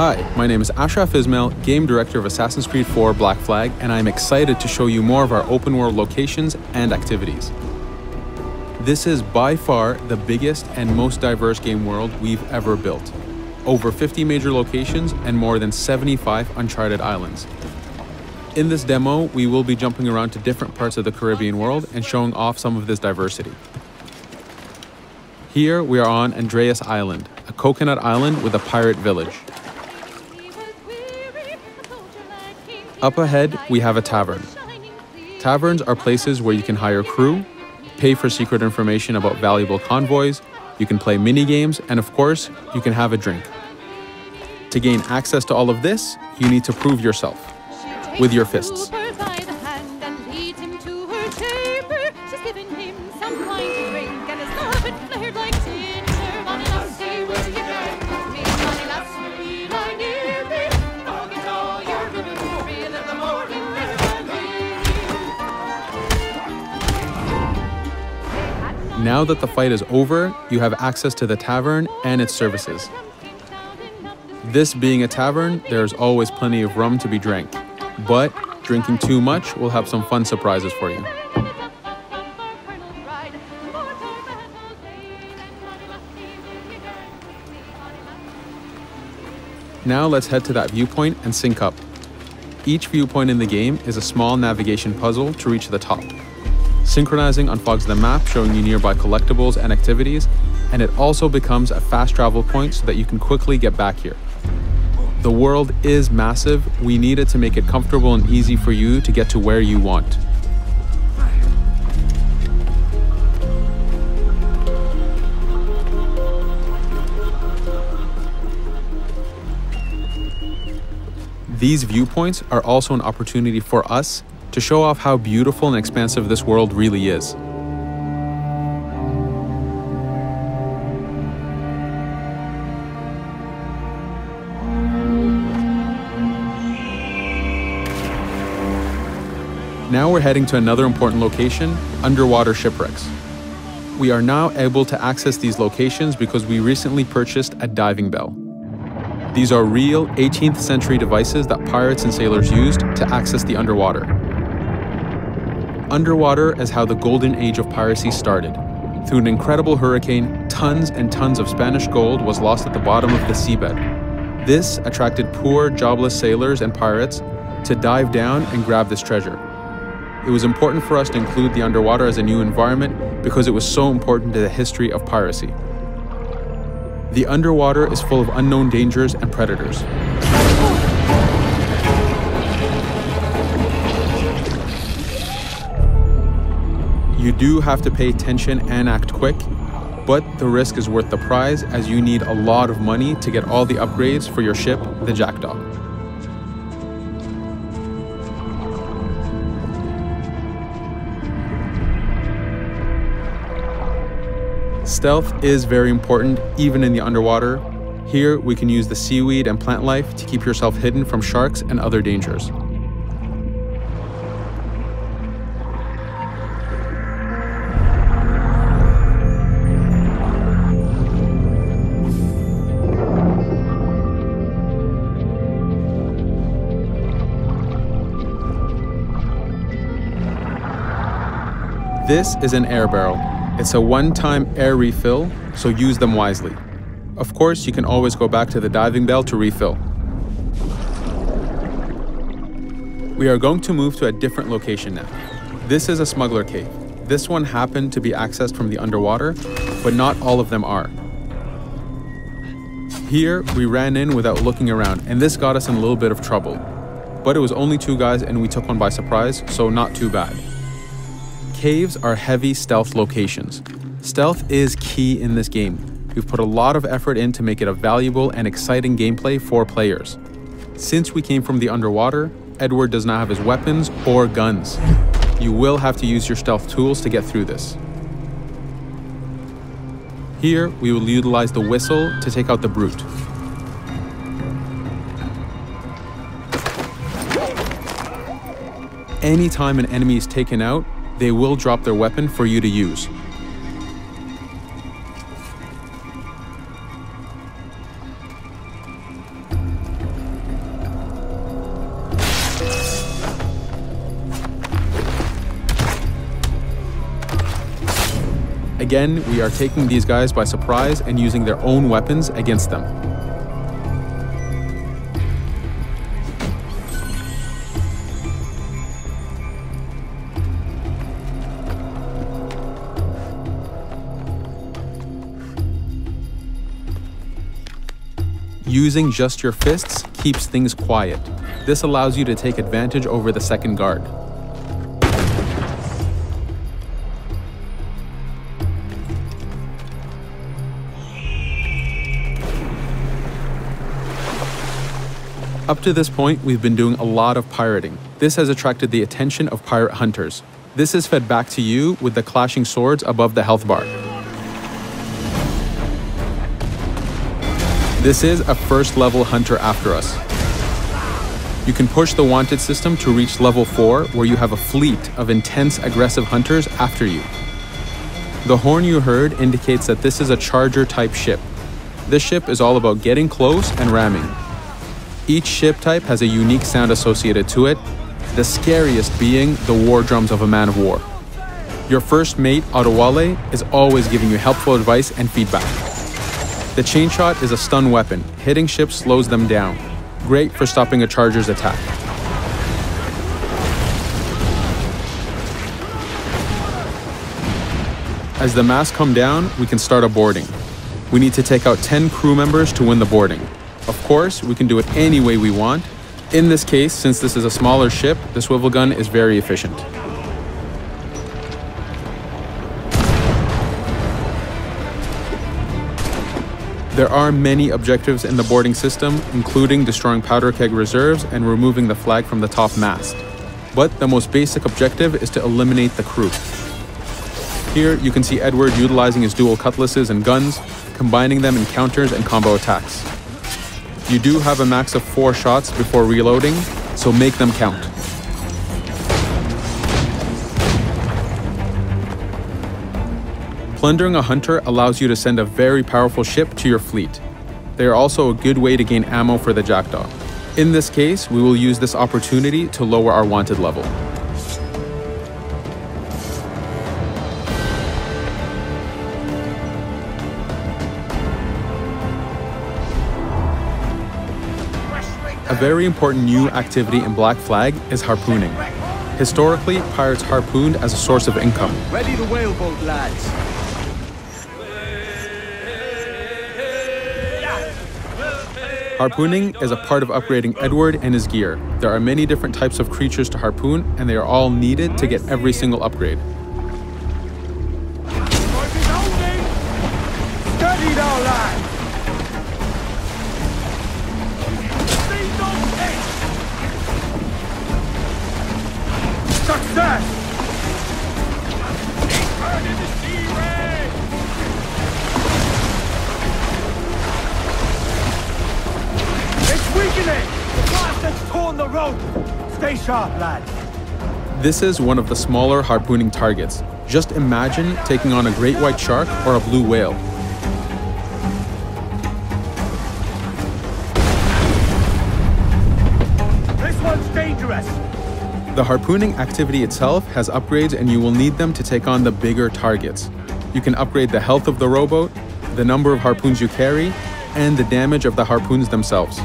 Hi, my name is Ashraf Ismail, Game Director of Assassin's Creed 4 Black Flag, and I'm excited to show you more of our open world locations and activities. This is by far the biggest and most diverse game world we've ever built. Over 50 major locations and more than 75 uncharted islands. In this demo, we will be jumping around to different parts of the Caribbean world and showing off some of this diversity. Here we are on Andreas Island, a coconut island with a pirate village. Up ahead, we have a tavern. Taverns are places where you can hire crew, pay for secret information about valuable convoys, you can play mini-games, and of course, you can have a drink. To gain access to all of this, you need to prove yourself with your fists. Now that the fight is over, you have access to the tavern and its services. This being a tavern, there's always plenty of rum to be drank, but drinking too much will have some fun surprises for you. Now let's head to that viewpoint and sync up. Each viewpoint in the game is a small navigation puzzle to reach the top. Synchronizing unfogs the map, showing you nearby collectibles and activities, and it also becomes a fast travel point so that you can quickly get back here. The world is massive. We need it to make it comfortable and easy for you to get to where you want. These viewpoints are also an opportunity for us to show off how beautiful and expansive this world really is. Now we're heading to another important location, underwater shipwrecks. We are now able to access these locations because we recently purchased a diving bell. These are real 18th century devices that pirates and sailors used to access the underwater. Underwater is how the golden age of piracy started. Through an incredible hurricane, tons and tons of Spanish gold was lost at the bottom of the seabed. This attracted poor, jobless sailors and pirates to dive down and grab this treasure. It was important for us to include the underwater as a new environment because it was so important to the history of piracy. The underwater is full of unknown dangers and predators. You do have to pay attention and act quick, but the risk is worth the prize as you need a lot of money to get all the upgrades for your ship, the Jackdaw. Stealth is very important, even in the underwater. Here, we can use the seaweed and plant life to keep yourself hidden from sharks and other dangers. This is an air barrel. It's a one-time air refill, so use them wisely. Of course, you can always go back to the diving bell to refill. We are going to move to a different location now. This is a smuggler cave. This one happened to be accessed from the underwater, but not all of them are. Here, we ran in without looking around, and this got us in a little bit of trouble. But it was only 2 guys and we took one by surprise, so not too bad. Caves are heavy stealth locations. Stealth is key in this game. We've put a lot of effort in to make it a valuable and exciting gameplay for players. Since we came from the underwater, Edward does not have his weapons or guns. You will have to use your stealth tools to get through this. Here, we will utilize the whistle to take out the brute. Anytime an enemy is taken out, they will drop their weapon for you to use. Again, we are taking these guys by surprise and using their own weapons against them. Using just your fists keeps things quiet. This allows you to take advantage over the second guard. Up to this point, we've been doing a lot of pirating. This has attracted the attention of pirate hunters. This is fed back to you with the clashing swords above the health bar. This is a first level hunter after us. You can push the wanted system to reach level 4, where you have a fleet of intense aggressive hunters after you. The horn you heard indicates that this is a charger type ship. This ship is all about getting close and ramming. Each ship type has a unique sound associated to it, the scariest being the war drums of a man of war. Your first mate, Ottawale, is always giving you helpful advice and feedback. The chain shot is a stun weapon. Hitting ships slows them down. Great for stopping a charger's attack. As the masts come down, we can start a boarding. We need to take out 10 crew members to win the boarding. Of course, we can do it any way we want. In this case, since this is a smaller ship, the swivel gun is very efficient. There are many objectives in the boarding system, including destroying powder keg reserves and removing the flag from the top mast. But the most basic objective is to eliminate the crew. Here you can see Edward utilizing his dual cutlasses and guns, combining them in counters and combo attacks. You do have a max of 4 shots before reloading, so make them count. Plundering a hunter allows you to send a very powerful ship to your fleet. They are also a good way to gain ammo for the Jackdaw. In this case, we will use this opportunity to lower our wanted level. A very important new activity in Black Flag is harpooning. Historically, pirates harpooned as a source of income. Ready the whaleboat, lads. Harpooning is a part of upgrading Edward and his gear. There are many different types of creatures to harpoon, and they are all needed to get every single upgrade. Steady now, lads. Success! He's turning the sea red! It's weakening! The blast has torn the rope! Stay sharp, lads. This is one of the smaller harpooning targets. Just imagine taking on a great white shark or a blue whale. This one's dangerous! The harpooning activity itself has upgrades, and you will need them to take on the bigger targets. You can upgrade the health of the rowboat, the number of harpoons you carry, and the damage of the harpoons themselves.